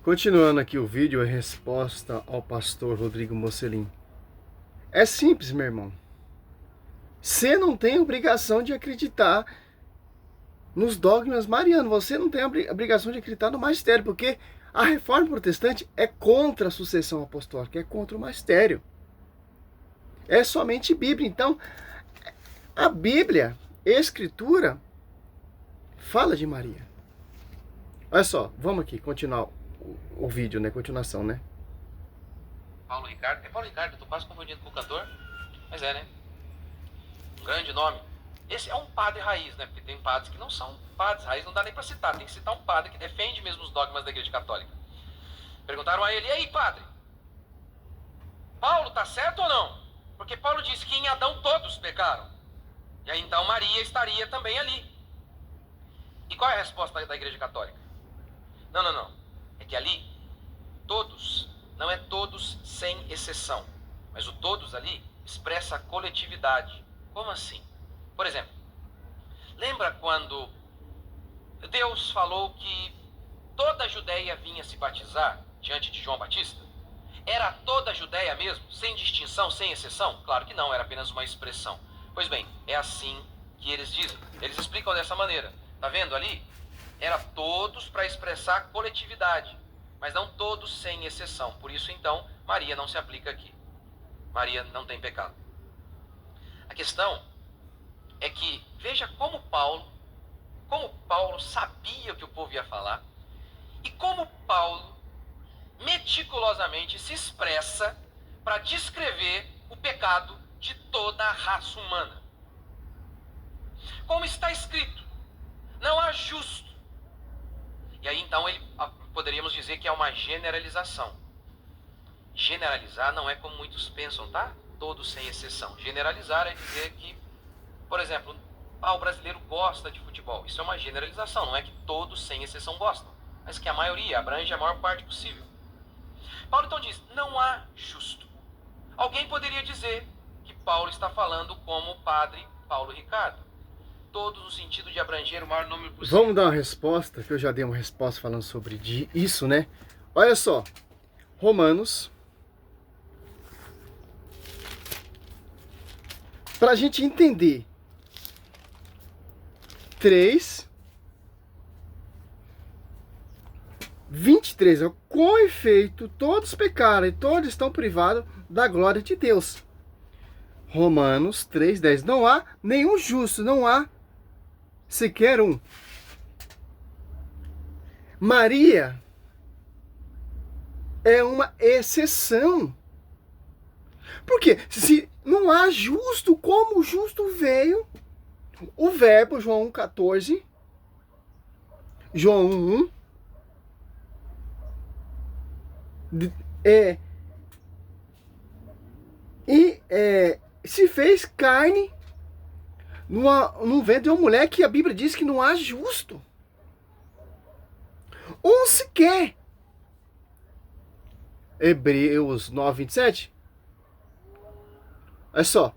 Continuando aqui o vídeo, a resposta ao pastor Rodrigo Mocelin. É simples, meu irmão. Você não tem obrigação de acreditar nos dogmas marianos. Você não tem a obrigação de acreditar no magistério, porque a reforma protestante é contra a sucessão apostólica, é contra o magistério. É somente Bíblia. Então, a Bíblia, a Escritura, fala de Maria. Olha só, vamos aqui continuar o vídeo, né? Continuação, né? Paulo Ricardo. É Paulo Ricardo, eu tô quase confundindo com o cantor. Mas é, né? Um grande nome. Esse é um padre raiz, né? Porque tem padres que não são padres raiz, não dá nem pra citar. Tem que citar um padre que defende mesmo os dogmas da Igreja Católica. Perguntaram a ele, e aí, padre? Paulo tá certo ou não? Porque Paulo disse que em Adão todos pecaram. E aí então Maria estaria também ali. E qual é a resposta da Igreja Católica? Não. É que ali, todos, não é todos sem exceção. Mas o todos ali expressa a coletividade. Como assim? Por exemplo, lembra quando Deus falou que toda a Judéia vinha se batizar diante de João Batista? Era toda a Judéia mesmo, sem distinção, sem exceção? Claro que não, era apenas uma expressão. Pois bem, é assim que eles dizem. Eles explicam dessa maneira. Tá vendo ali? Era todos para expressar coletividade, mas não todos sem exceção. Por isso, então, Maria não se aplica aqui. Maria não tem pecado. A questão é que, veja como Paulo sabia o que o povo ia falar, e como Paulo meticulosamente se expressa para descrever o pecado de toda a raça humana. Como está escrito, não há justo. E aí então poderíamos dizer que é uma generalização. Generalizar não é como muitos pensam, tá? Todos sem exceção. Generalizar é dizer que, por exemplo, o brasileiro gosta de futebol. Isso é uma generalização, não é que todos sem exceção gostam, mas que a maioria abrange a maior parte possível. Paulo então diz, não há justo. Alguém poderia dizer que Paulo está falando como o padre Paulo Ricardo. Todos no sentido de abranger o maior número possível. Vamos dar uma resposta, que eu já dei uma resposta falando sobre isso, né? Olha só, Romanos, para a gente entender, 3:23, com efeito, todos pecaram e todos estão privados da glória de Deus. Romanos 3:10, não há nenhum justo, não há sequer um. Maria é uma exceção. Por quê? Se não há justo, como o justo veio, o verbo, João 1,14, João 1, se fez carne num ventre de uma mulher que a Bíblia diz que não há justo. Um sequer. Hebreus 9:27. Olha só.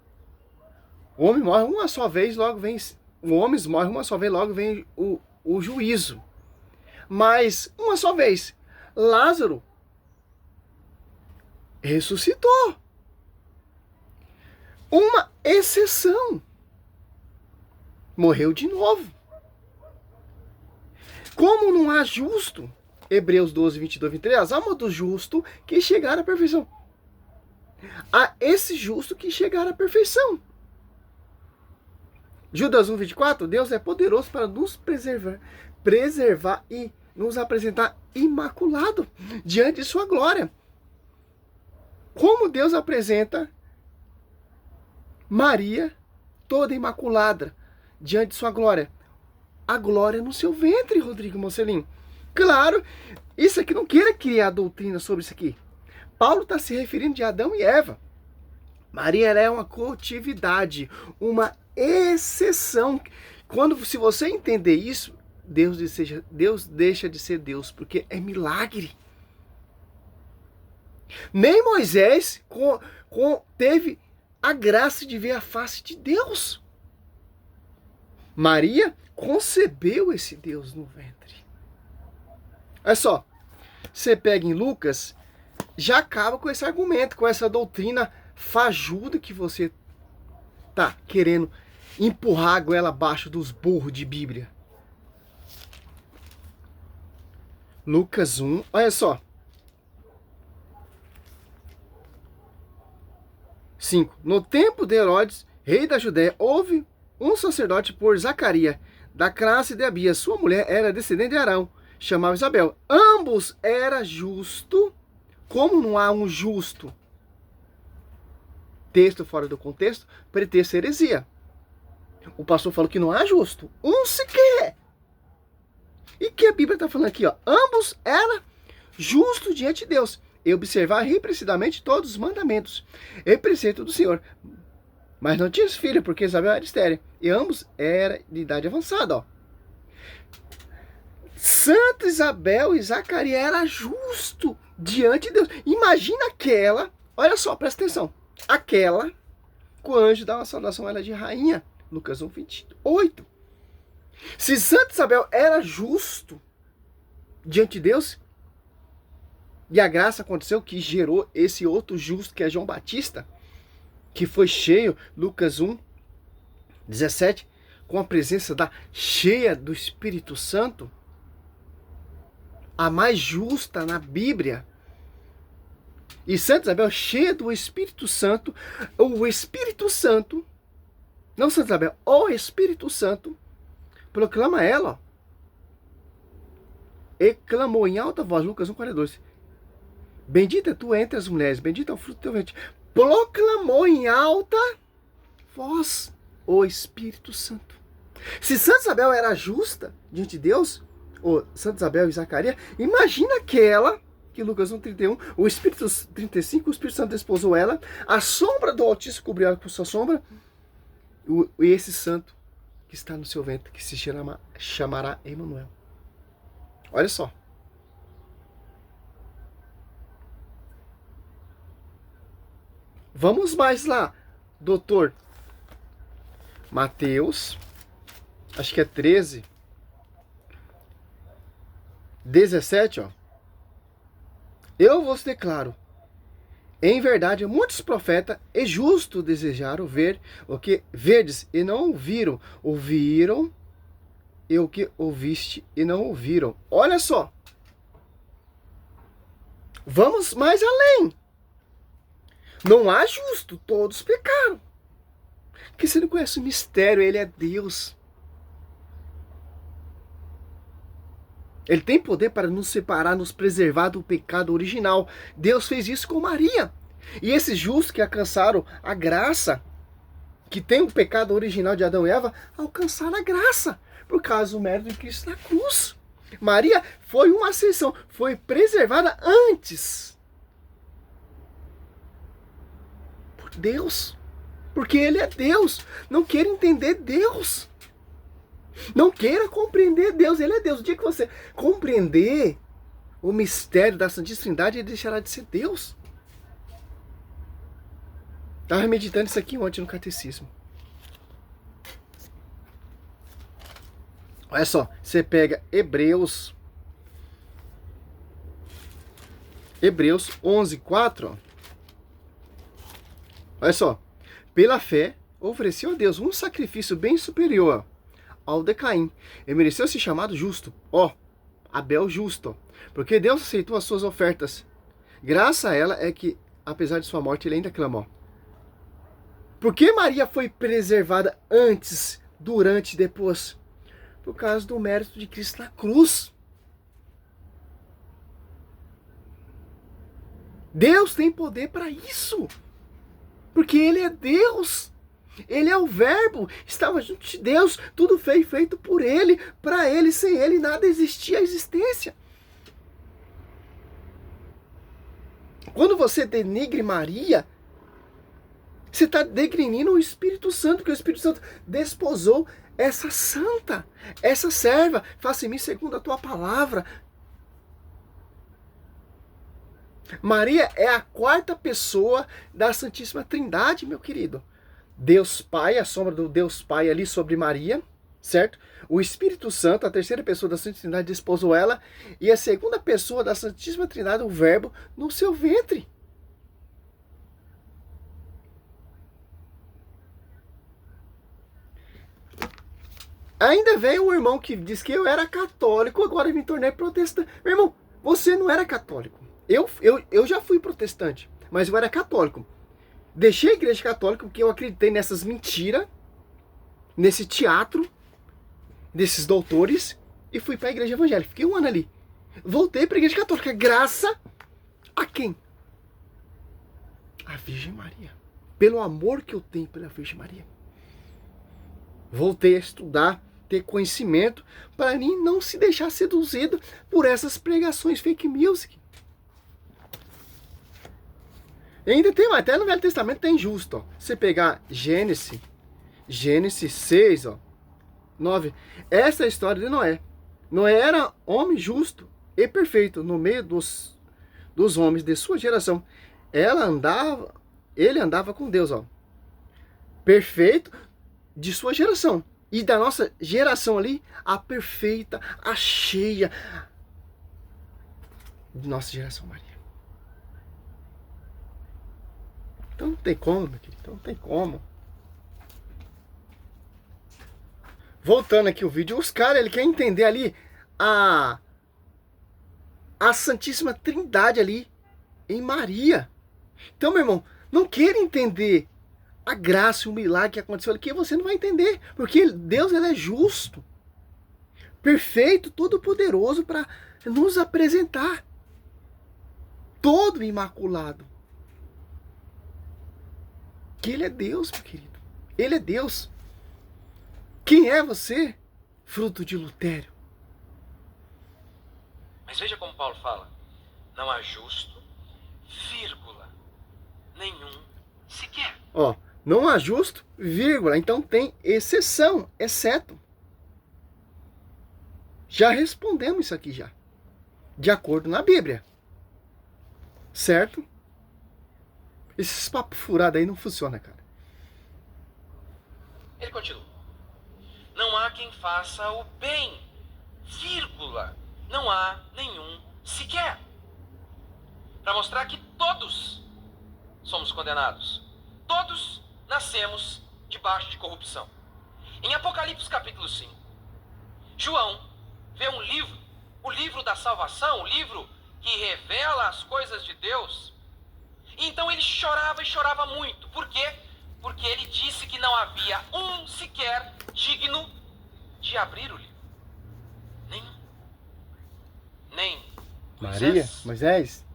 O homem morre uma só vez, logo vem. O homem morre uma só vez, logo vem o juízo. Mas uma só vez. Lázaro ressuscitou. Uma exceção. Morreu de novo. Como não há justo, Hebreus 12:22-23, as almas do justo que chegaram à perfeição. Há esse justo que chegaram à perfeição. Judas 1:24, Deus é poderoso para nos preservar e nos apresentar imaculado diante de sua glória. Como Deus apresenta Maria toda imaculada diante de sua glória? A glória no seu ventre, Rodrigo Mocelin. Claro, isso aqui não queira criar doutrina sobre isso aqui. Paulo está se referindo de Adão e Eva. Maria ela é uma coletividade, uma exceção. Se você entender isso, Deus deixa de ser Deus, porque é milagre. Nem Moisés teve a graça de ver a face de Deus. Maria concebeu esse Deus no ventre. Olha só, você pega em Lucas, já acaba com esse argumento, com essa doutrina fajuda que você tá querendo empurrar a goela abaixo dos burros de Bíblia. Lucas 1, olha só. 5. No tempo de Herodes, rei da Judéia, houve um sacerdote por Zacarias, da classe de Abias. Sua mulher era descendente de Arão, chamava Isabel. Ambos era justo. Como não há um justo? Texto fora do contexto, pretexto heresia. O pastor falou que não há justo. Um sequer. E que a Bíblia está falando aqui, ó. Ambos eram justos diante de Deus. E observar repreensivamente todos os mandamentos e preceito do Senhor. Mas não tinha filho, porque Isabel era estéril. E ambos eram de idade avançada, ó. Santa Isabel e Zacarias era justo diante de Deus. Imagina aquela, olha só, presta atenção. Aquela, que o anjo dá uma saudação a ela de rainha. Lucas 1, 28. Se Santa Isabel era justo diante de Deus, e a graça aconteceu que gerou esse outro justo, que é João Batista, que foi cheio, Lucas 1, 17, com a presença cheia do Espírito Santo, a mais justa na Bíblia. E Santa Isabel, cheia do Espírito Santo, o Espírito Santo, não Santa Isabel, o Espírito Santo, proclama ela, ó, e clamou em alta voz, Lucas 1, 42, bendita tu entre as mulheres, bendito é o fruto do teu ventre. Proclamou em alta voz o Espírito Santo. Se Santa Isabel era justa diante de Deus, ou Santa Isabel e Zacarias, imagina aquela que Lucas 1:31, o Espírito 35, o Espírito Santo desposou ela, a sombra do Altíssimo cobriu ela com sua sombra, e esse santo que está no seu ventre, que se chamará Emanuel. Olha só. Vamos mais lá, doutor. Mateus, acho que é 13, 17, ó. Eu vos declaro, em verdade, muitos profetas e justos desejaram ver o que verdes e não ouviram, ouviram e o que ouviste e não ouviram. Olha só. Vamos mais além. Não há justo, todos pecaram. Porque você não conhece o mistério, ele é Deus. Ele tem poder para nos separar, nos preservar do pecado original. Deus fez isso com Maria. E esses justos que alcançaram a graça, que tem o pecado original de Adão e Eva, alcançaram a graça, por causa do mérito de Cristo na cruz. Maria foi uma ascensão, foi preservada antes por Deus. Porque Ele é Deus. Não queira entender Deus. Não queira compreender Deus, Ele é Deus. O dia que você compreender o mistério da Santíssima Trindade, Ele deixará de ser Deus. Estava meditando isso aqui ontem no catecismo. Olha só, você pega Hebreus 11:4. Olha só, pela fé ofereceu a Deus um sacrifício bem superior ao de Caim, e mereceu ser chamado justo. Ó, Abel justo, porque Deus aceitou as suas ofertas. Graças a ela é que, apesar de sua morte, ele ainda clamou. Por que Maria foi preservada antes, durante e depois? Por causa do mérito de Cristo na cruz. Deus tem poder para isso. Porque Ele é Deus. Ele é o Verbo, estava junto de Deus, tudo foi feito por Ele, para Ele, sem Ele nada existia a existência. Quando você denigre Maria, você está denigrindo o Espírito Santo, porque o Espírito Santo desposou essa santa, essa serva, faça em mim segundo a tua palavra. Maria é a quarta pessoa da Santíssima Trindade, meu querido. Deus Pai, a sombra do Deus Pai ali sobre Maria, certo? O Espírito Santo, a terceira pessoa da Santíssima Trindade, desposou ela, e a segunda pessoa da Santíssima Trindade, o Verbo, no seu ventre. Ainda veio um irmão que disse que eu era católico, agora me tornei protestante. Meu irmão, você não era católico. Eu já fui protestante, mas eu era católico. Deixei a igreja católica porque eu acreditei nessas mentiras, nesse teatro, desses doutores, e fui para a igreja evangélica. Fiquei um ano ali. Voltei para a igreja católica, graças a quem? A Virgem Maria. Pelo amor que eu tenho pela Virgem Maria. Voltei a estudar, ter conhecimento, para mim não se deixar seduzido por essas pregações fake music. E ainda tem, até no Velho Testamento tem justo, ó. Você pegar Gênesis 6, ó, 9. Essa é a história de Noé. Noé era homem justo e perfeito no meio dos homens de sua geração. Ele andava com Deus, ó. Perfeito de sua geração. E da nossa geração ali, a perfeita, a cheia de nossa geração, Maria. Então não tem como, meu querido, não tem como. Voltando aqui o vídeo, os caras, ele quer entender ali a Santíssima Trindade ali em Maria. Então, meu irmão, não queira entender a graça e o milagre que aconteceu ali, que você não vai entender, porque Deus, ele é justo, perfeito, todo poderoso para nos apresentar, todo imaculado. Que ele é Deus, meu querido. Ele é Deus. Quem é você? Fruto de Lutério. Mas veja como Paulo fala. Não há justo, vírgula, nenhum sequer. Ó, não há justo, vírgula. Então tem exceção, exceto. Já respondemos isso aqui já. De acordo na Bíblia. Certo? Esses papos furados aí não funcionam, cara. Ele continua. Não há quem faça o bem, vírgula, não há nenhum sequer. Para mostrar que todos somos condenados. Todos nascemos debaixo de corrupção. Em Apocalipse capítulo 5, João vê um livro, o livro da salvação, o livro que revela as coisas de Deus. Então ele chorava e chorava muito. Por quê? Porque ele disse que não havia um sequer digno de abrir o livro. Nenhum. Nem Moisés,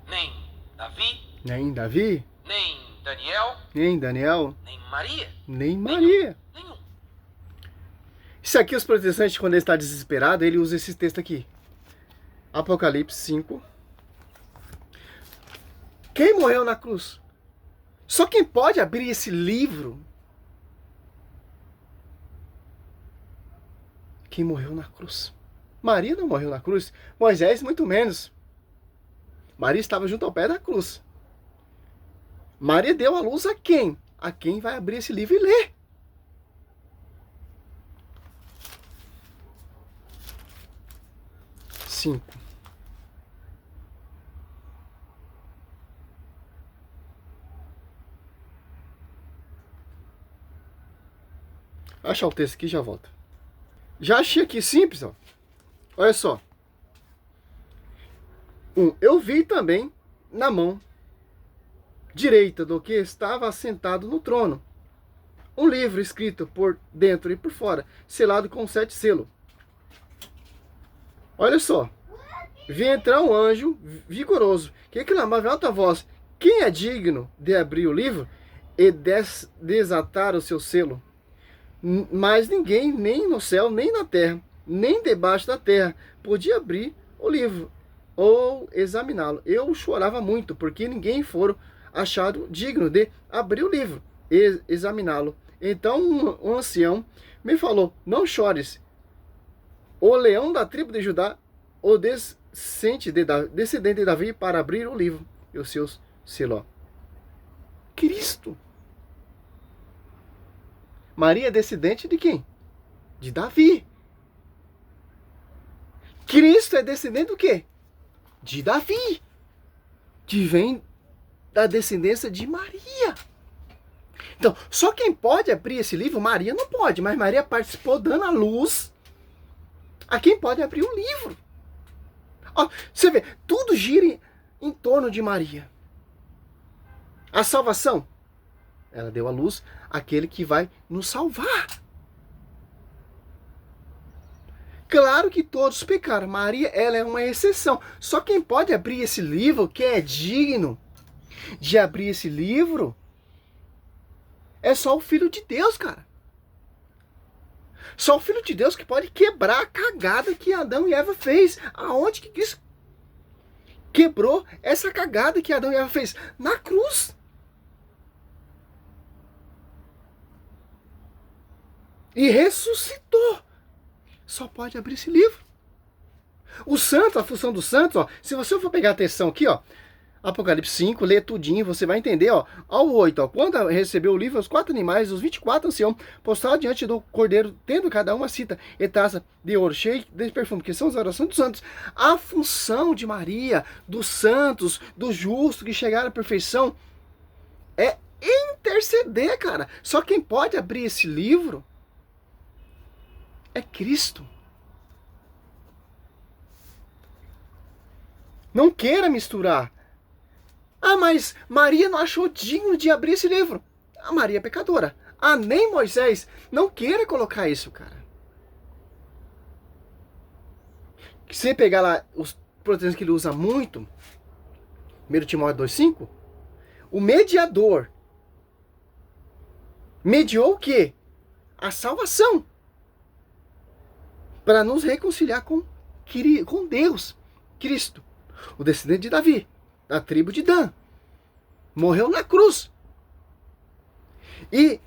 nem Davi, nem Davi, nem Daniel, nem Maria. nem Maria. Nenhum. Isso aqui, os protestantes, quando ele está desesperado, ele usa esse texto aqui. Apocalipse 5. Quem morreu na cruz? Só quem pode abrir esse livro? Quem morreu na cruz. Maria não morreu na cruz. Moisés, muito menos. Maria estava junto ao pé da cruz. Maria deu a luz a quem? A quem vai abrir esse livro e ler. Cinco. Achar o texto aqui e já volto. Já achei aqui simples, ó. Olha só. Eu vi também na mão direita do que estava assentado no trono um livro escrito por dentro e por fora, selado com 7 selos. Olha só. Vi entrar um anjo vigoroso que clamava em alta voz: quem é digno de abrir o livro e desatar o seu selo? Mas ninguém, nem no céu, nem na terra, nem debaixo da terra, podia abrir o livro ou examiná-lo. Eu chorava muito, porque ninguém foi achado digno de abrir o livro e examiná-lo. Então um ancião me falou: não chores. O leão da tribo de Judá, o descendente de Davi, para abrir o livro e os seus selos. Cristo. Maria é descendente de quem? de Davi. Cristo é descendente do quê? De Davi. Que vem da descendência de Maria. Então, só quem pode abrir esse livro, Maria não pode, mas Maria participou dando a luz a quem pode abrir o livro. Ó, você vê, tudo gira em torno de Maria. A salvação, ela deu a luz àquele que vai nos salvar. Claro que todos pecaram. Maria, ela é uma exceção. Só quem pode abrir esse livro, que é digno de abrir esse livro, é só o Filho de Deus, cara. Só o Filho de Deus que pode quebrar a cagada que Adão e Eva fez. Aonde que Cristo quebrou essa cagada que Adão e Eva fez? Na cruz. E ressuscitou. Só pode abrir esse livro. O santo, a função do santo, ó, se você for pegar atenção aqui, ó, Apocalipse 5, lê tudinho, você vai entender, ó, ao 8, ó, quando recebeu o livro, os 4 animais, os 24 anciãos, postrados diante do cordeiro, tendo cada uma cita e taça de ouro cheia de perfume, que são as orações dos santos. A função de Maria, dos santos, dos justos que chegaram à perfeição, é interceder, cara. Só quem pode abrir esse livro é Cristo. Não queira misturar. Ah, mas Maria não achou digno de abrir esse livro. A Maria é pecadora. Ah, nem Moisés. Não queira colocar isso, cara. Se você pegar lá os protestantes que ele usa muito, 1 Timóteo 2,5, o mediador mediou o quê? A salvação. Para nos reconciliar com Deus, Cristo, o descendente de Davi, da tribo de Dan. Morreu na cruz. E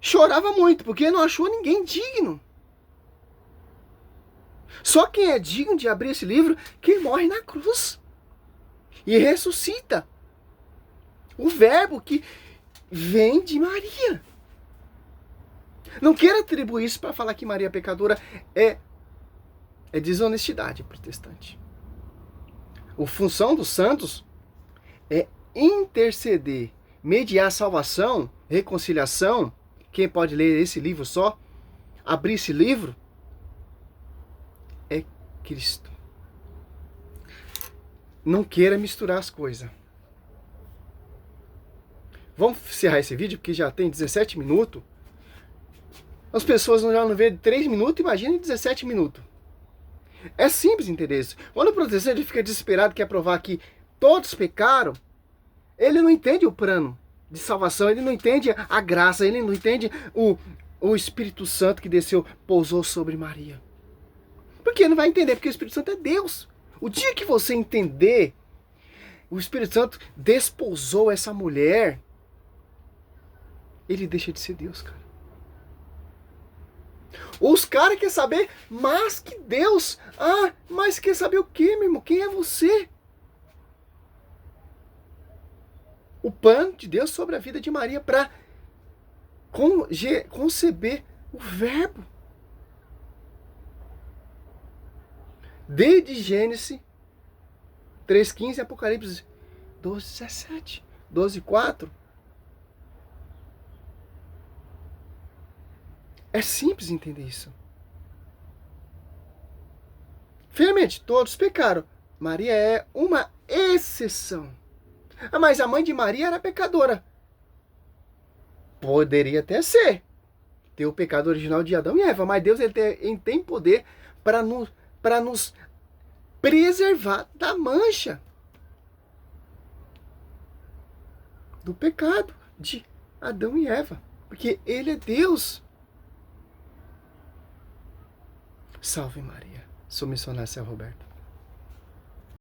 chorava muito, porque não achou ninguém digno. Só quem é digno de abrir esse livro, quem morre na cruz. E ressuscita. O verbo que vem de Maria. Não queira atribuir isso para falar que Maria pecadora é desonestidade protestante. A função dos santos é interceder, mediar salvação, reconciliação. Quem pode ler esse livro só, abrir esse livro, é Cristo. Não queira misturar as coisas. Vamos encerrar esse vídeo, porque já tem 17 minutos. As pessoas já não vêem 3 minutos, imagina 17 minutos. É simples entender isso. Quando o protestante fica desesperado, quer provar que todos pecaram, ele não entende o plano de salvação, ele não entende a graça, ele não entende o Espírito Santo que desceu, pousou sobre Maria. Por que não vai entender? Porque o Espírito Santo é Deus. O dia que você entender, o Espírito Santo desposou essa mulher, ele deixa de ser Deus, cara. Os caras querem saber mais que Deus. Ah, mas quer saber o quê, meu irmão? Quem é você? O plano de Deus sobre a vida de Maria para conceber o verbo. Desde Gênesis 3,15 e Apocalipse 12,17, 12,4. É simples entender isso. Finalmente, todos pecaram. Maria é uma exceção. Ah, mas a mãe de Maria era pecadora. Poderia até ser. Ter o pecado original de Adão e Eva. Mas Deus ele tem poder para nos preservar da mancha do pecado de Adão e Eva. Porque Ele é Deus. Salve Maria. Sou missionário Céu Roberto.